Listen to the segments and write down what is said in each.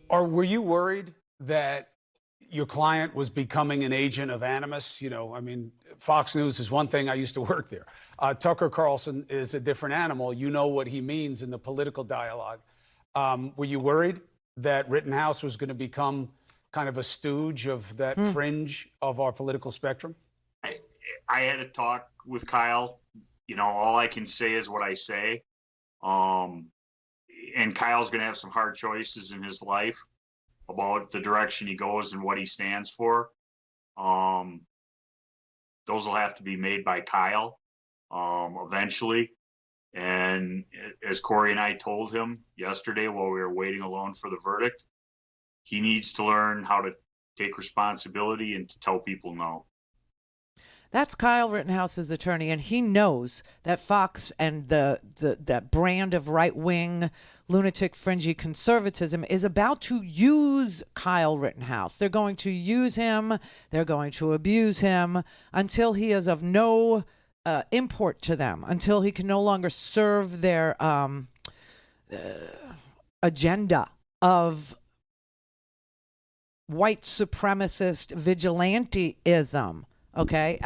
Or were you worried that your client was becoming an agent of animus? You know, I mean, Fox News is one thing. I used to work there. Tucker Carlson is a different animal. You know what he means in the political dialogue. Were you worried that Rittenhouse was going to become kind of a stooge of that fringe of our political spectrum? I had a talk with Kyle. You know, all I can say is what I say. And Kyle's going to have some hard choices in his life about the direction he goes and what he stands for. Those will have to be made by Kyle eventually. And as Corey and I told him yesterday while we were waiting alone for the verdict, he needs to learn how to take responsibility and to tell people no. That's Kyle Rittenhouse's attorney, and he knows that Fox and that brand of right-wing, lunatic, fringy conservatism is about to use Kyle Rittenhouse. They're going to use him. They're going to abuse him until he is of no import to them, until he can no longer serve their agenda of white supremacist vigilanteism. Okay,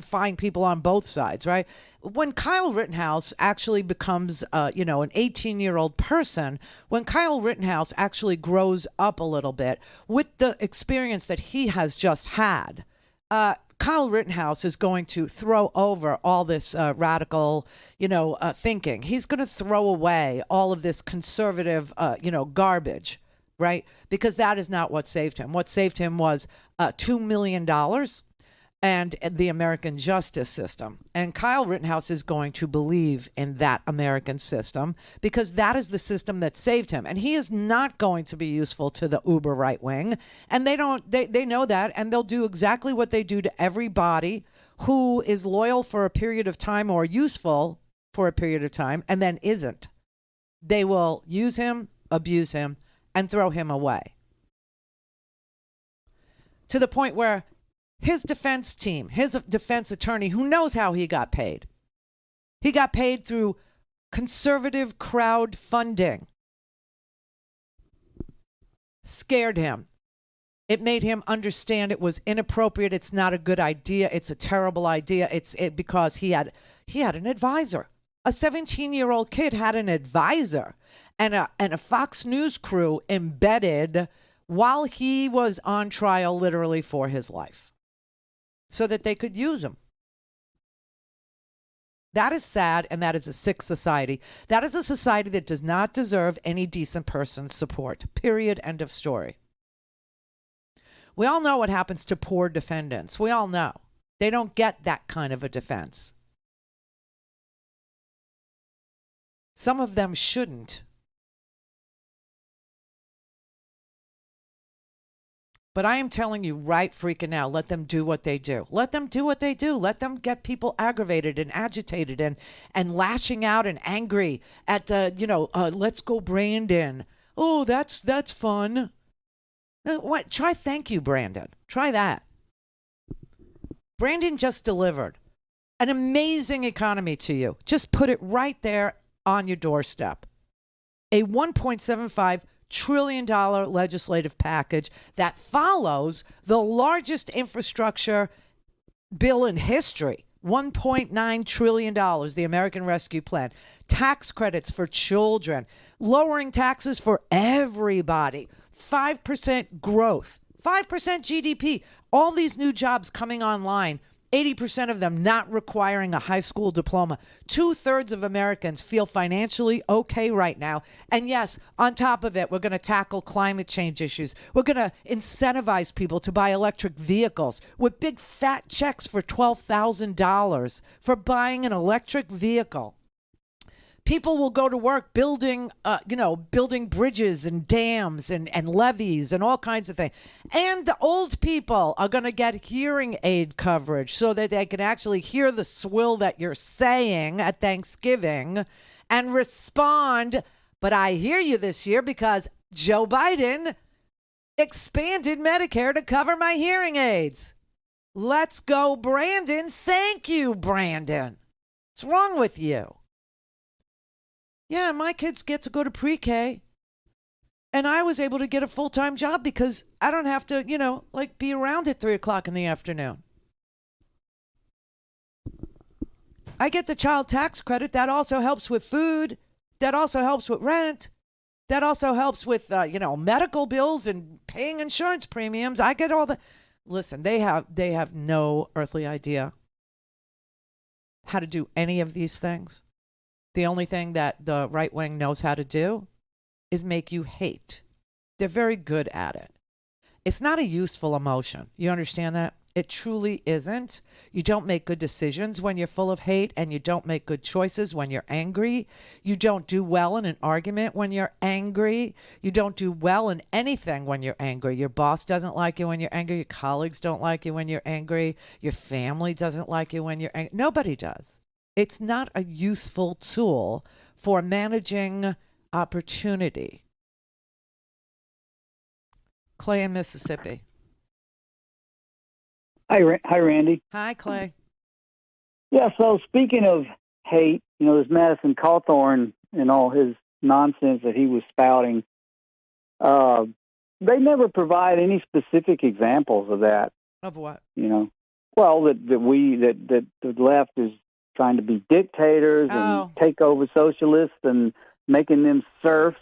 find people on both sides, right? When Kyle Rittenhouse actually becomes, an 18-year-old person, when Kyle Rittenhouse actually grows up a little bit with the experience that he has just had, Kyle Rittenhouse is going to throw over all this radical, thinking. He's going to throw away all of this conservative, garbage, right? Because that is not what saved him. What saved him was $2 million and the American justice system. And Kyle Rittenhouse is going to believe in that American system because that is the system that saved him. And he is not going to be useful to the uber right wing. And they know that, and they'll do exactly what they do to everybody who is loyal for a period of time or useful for a period of time and then isn't. They will use him, abuse him, and throw him away. To the point where his defense team, his defense attorney, who knows how he got paid through conservative crowdfunding, scared him. It made him understand it was inappropriate. It's not a good idea. It's a terrible idea. It's because he had an advisor. A 17-year-old kid had an advisor and a Fox News crew embedded while he was on trial literally for his life so that they could use him. That is sad, and that is a sick society. That is a society that does not deserve any decent person's support. Period. End of story. We all know what happens to poor defendants. We all know. They don't get that kind of a defense. Some of them shouldn't. But I am telling you right freaking now, let them do what they do. Let them do what they do. Let them get people aggravated and agitated and lashing out and angry at, let's go Brandon. Oh, that's fun. What? Try thank you, Brandon. Try that. Brandon just delivered an amazing economy to you. Just put it right there on your doorstep. A $1.75 trillion legislative package that follows the largest infrastructure bill in history. $1.9 trillion, the American Rescue Plan, tax credits for children, lowering taxes for everybody, 5% growth, 5% GDP, all these new jobs coming online, 80% of them not requiring a high school diploma. 2/3 of Americans feel financially okay right now. And yes, on top of it, we're going to tackle climate change issues. We're going to incentivize people to buy electric vehicles with big fat checks for $12,000 for buying an electric vehicle. People will go to work building bridges and dams and levees and all kinds of things. And the old people are going to get hearing aid coverage so that they can actually hear the swill that you're saying at Thanksgiving and respond. But I hear you this year because Joe Biden expanded Medicare to cover my hearing aids. Let's go, Brandon. Thank you, Brandon. What's wrong with you? Yeah, my kids get to go to pre-K. And I was able to get a full-time job because I don't have to, like be around at 3:00 in the afternoon. I get the child tax credit. That also helps with food. That also helps with rent. That also helps with, medical bills and paying insurance premiums. I get all the. Listen, they have no earthly idea how to do any of these things. The only thing that the right wing knows how to do is make you hate. They're very good at it. It's not a useful emotion. You understand that? It truly isn't. You don't make good decisions when you're full of hate, and you don't make good choices when you're angry. You don't do well in an argument when you're angry. You don't do well in anything when you're angry. Your boss doesn't like you when you're angry. Your colleagues don't like you when you're angry. Your family doesn't like you when you're angry. Nobody does. It's not a useful tool for managing opportunity. Clay in Mississippi. Hi, Randy. Hi, Clay. Yeah, so speaking of hate, this Madison Cawthorn and all his nonsense that he was spouting, they never provide any specific examples of that. Of what? Well, that the left is trying to be dictators and take over socialists and making them serfs.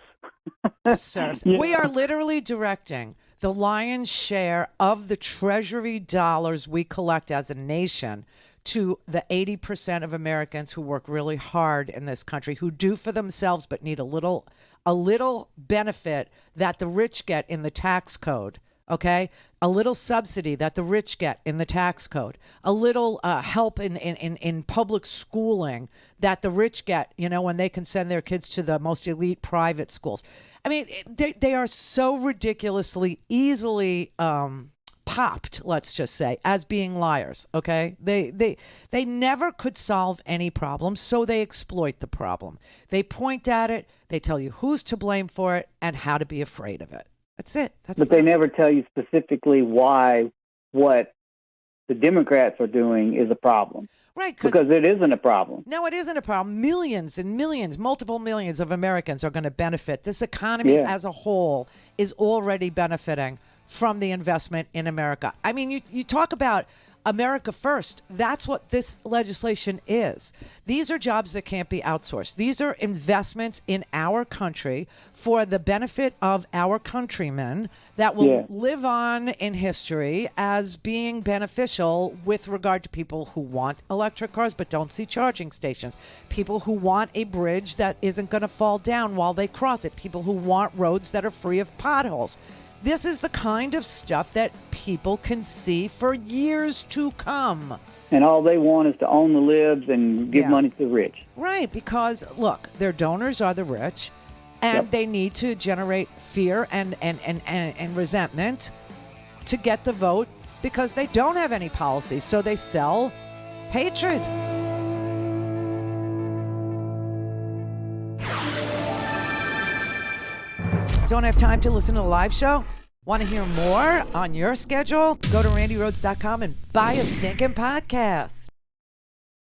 Serfs. Yeah. We are literally directing the lion's share of the treasury dollars we collect as a nation to the 80% of Americans who work really hard in this country, who do for themselves but need a little benefit that the rich get in the tax code. Okay, a little subsidy that the rich get in the tax code, a little help in public schooling that the rich get, when they can send their kids to the most elite private schools. I mean, they are so ridiculously easily popped, let's just say, as being liars. Okay, they never could solve any problem, so they exploit the problem. They point at it, they tell you who's to blame for it and how to be afraid of it. That's it. But they never tell you specifically why what the Democrats are doing is a problem. Right. Because it isn't a problem. No, it isn't a problem. Millions and millions, multiple millions of Americans are going to benefit. This economy as a whole is already benefiting from the investment in America. I mean, you talk about America first. That's what this legislation is. These are jobs that can't be outsourced. These are investments in our country for the benefit of our countrymen that will live on in history as being beneficial with regard to people who want electric cars but don't see charging stations, people who want a bridge that isn't going to fall down while they cross it, people who want roads that are free of potholes. This is the kind of stuff that people can see for years to come. And all they want is to own the libs and give money to the rich. Right, because, look, their donors are the rich, and they need to generate fear and resentment to get the vote because they don't have any policy. So they sell hatred. Don't have time to listen to the live show? Want to hear more on your schedule? Go to randyrhodes.com and buy a stinking podcast.